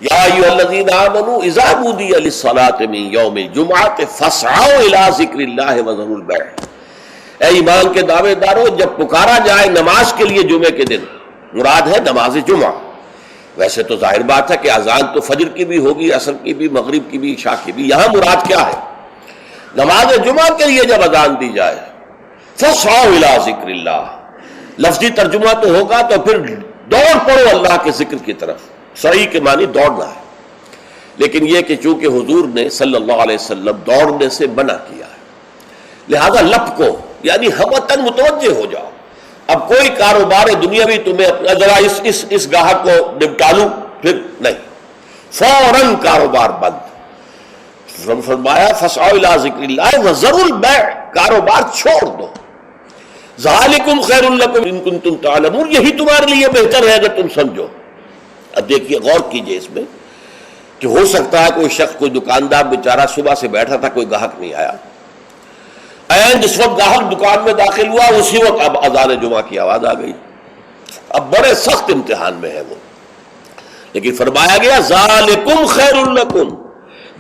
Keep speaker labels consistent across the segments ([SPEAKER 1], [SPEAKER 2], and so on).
[SPEAKER 1] یا ایھا الذین آمنوا اذا نودی للصلاۃ من یوم الجمعۃ فاسعوا الی ذکر اللہ وذروا البیع، اے ایمان کے دعوے دارو جب پکارا جائے نماز کے لیے جمعے کے دن، مراد ہے نماز جمعہ۔ ویسے تو ظاہر بات ہے کہ اذان تو فجر کی بھی ہوگی، عصر کی بھی، مغرب کی بھی، عشاء کی بھی، یہاں مراد کیا ہے؟ نماز جمعہ کے لیے جب اذان دی جائے فاسعوا الی ذکر اللہ، لفظی ترجمہ تو ہوگا تو پھر دوڑ پڑو اللہ کے ذکر کی طرف، سعی کے معنی دوڑنا ہے، لیکن یہ کہ چونکہ حضور نے صلی اللہ علیہ وسلم دوڑنے سے منع کیا ہے، لہذا لپکو یعنی ہمتاً متوجہ ہو جاؤ۔ اب کوئی کاروبار دنیاوی تمہیں اپنا ذرا اس گاہک کو نپٹا لوں، پھر نہیں، فوراً کاروبار بند۔ فرمایا فاسعوا الی ذکر اللہ وذروا البیع، کاروبار چھوڑ دو۔ ذالکم خیر لکم ان کنتم تعلمون، یہی تمہارے لیے بہتر ہے اگر تم سمجھو۔ اب دیکھیے غور کیجئے اس میں کہ ہو سکتا ہے کوئی شخص، کوئی دکاندار بیچارہ صبح سے بیٹھا تھا، کوئی گاہک نہیں آیا، جس وقت گاہک دکان میں داخل ہوا اسی وقت اب اذان جمعہ کی آواز آ گئی، اب بڑے سخت امتحان میں ہے وہ، لیکن فرمایا گیا ذالکم خیر لکم،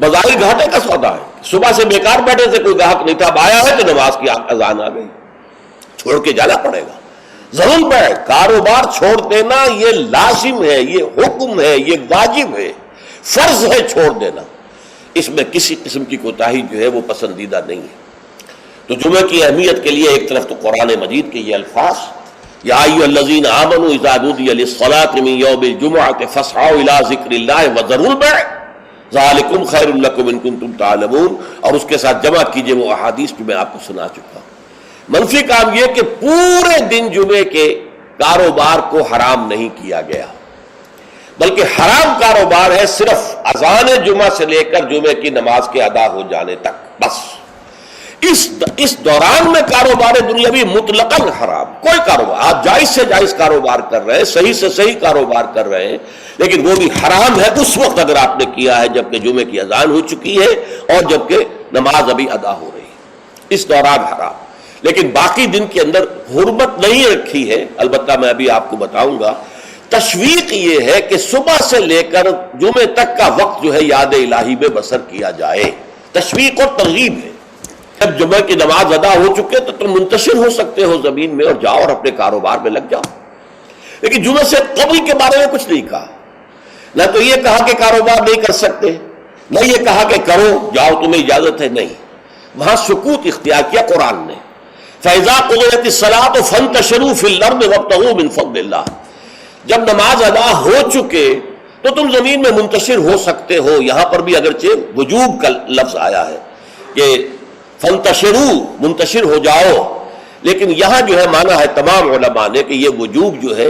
[SPEAKER 1] بظاہر گھاٹے کا سودا ہے، صبح سے بیکار بیٹھے تھے، کوئی گاہک نہیں تھا، اب آیا ہے تو نماز کی اذان آ گئی، چھوڑ کے جانا پڑے گا۔ ضرور پہ کاروبار چھوڑ دینا یہ لازم ہے، یہ حکم ہے، یہ واجب ہے، فرض ہے چھوڑ دینا، اس میں کسی قسم کی کوتاہی جو ہے وہ پسندیدہ نہیں ہے۔ تو جمعے کی اہمیت کے لیے ایک طرف تو قرآن مجید کے یہ الفاظ، یا ایھا الذین آمنوا اذا نودی للصلاۃ من یوم الجمعۃ فاسعوا الی ذکر اللہ وذروا البیع ذالکم خیر لکم ان کنتم تعلمون، اور اس کے ساتھ جمع کیجئے وہ احادیث جو میں آپ کو سنا چکا ہوں۔ منفی کام یہ کہ پورے دن جمعے کے کاروبار کو حرام نہیں کیا گیا، بلکہ حرام کاروبار ہے صرف اذان جمعہ سے لے کر جمعے کی نماز کے ادا ہو جانے تک، بس اس دوران میں کاروبار دنیاوی مطلقاً حرام، کوئی کاروبار، آپ جائز سے جائز کاروبار کر رہے ہیں، صحیح سے صحیح کاروبار کر رہے ہیں، لیکن وہ بھی حرام ہے اس وقت اگر آپ نے کیا ہے جبکہ جمعے کی اذان ہو چکی ہے اور جبکہ نماز ابھی ادا ہو رہی ہے، اس دوران حرام۔ لیکن باقی دن کے اندر حرمت نہیں رکھی ہے، البتہ میں ابھی آپ کو بتاؤں گا۔ تشویق یہ ہے کہ صبح سے لے کر جمعے تک کا وقت جو ہے یاد الہی میں بسر کیا جائے، تشویق اور ترغیب ہے۔ جب جمعہ کی نماز ادا ہو چکے تو تم منتشر ہو سکتے ہو زمین میں اور جاؤ اور اپنے کاروبار میں لگ جاؤ، لیکن جمعہ سے قبل کے بارے میں کچھ نہیں کہا، نہ تو یہ کہا کہ کاروبار نہیں کر سکتے، نہ یہ کہا کہ کرو جاؤ تمہیں اجازت ہے، نہیں، وہاں سکوت اختیار کیا قرآن نے۔ فَإِذَا قُضِيَتِ الصَّلَاةُ فَانتَشِرُوا فِي الْأَرْضِ وَابْتَغُوا مِن فَضْلِ اللَّهِ، جب نماز ادا ہو چکے تو تم زمین میں منتشر ہو سکتے ہو۔ یہاں پر بھی اگرچہ وجوب کا لفظ آیا ہے کہ فانتشروا، منتشر ہو جاؤ، لیکن یہاں جو ہے مانا ہے تمام علماء نے کہ یہ وجوب جو ہے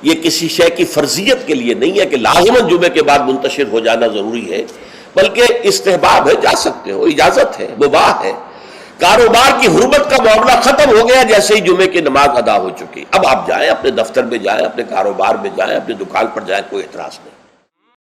[SPEAKER 1] یہ کسی شے کی فرضیت کے لیے نہیں ہے کہ لازماً جمعے کے بعد منتشر ہو جانا ضروری ہے، بلکہ استحباب ہے، جا سکتے ہو، اجازت ہے، مباح ہے۔ کاروبار کی حرمت کا معاملہ ختم ہو گیا جیسے ہی جمعے کی نماز ادا ہو چکی، اب آپ جائیں، اپنے دفتر میں جائیں، اپنے کاروبار میں جائیں، اپنی دکان پر جائیں، کوئی اعتراض نہیں۔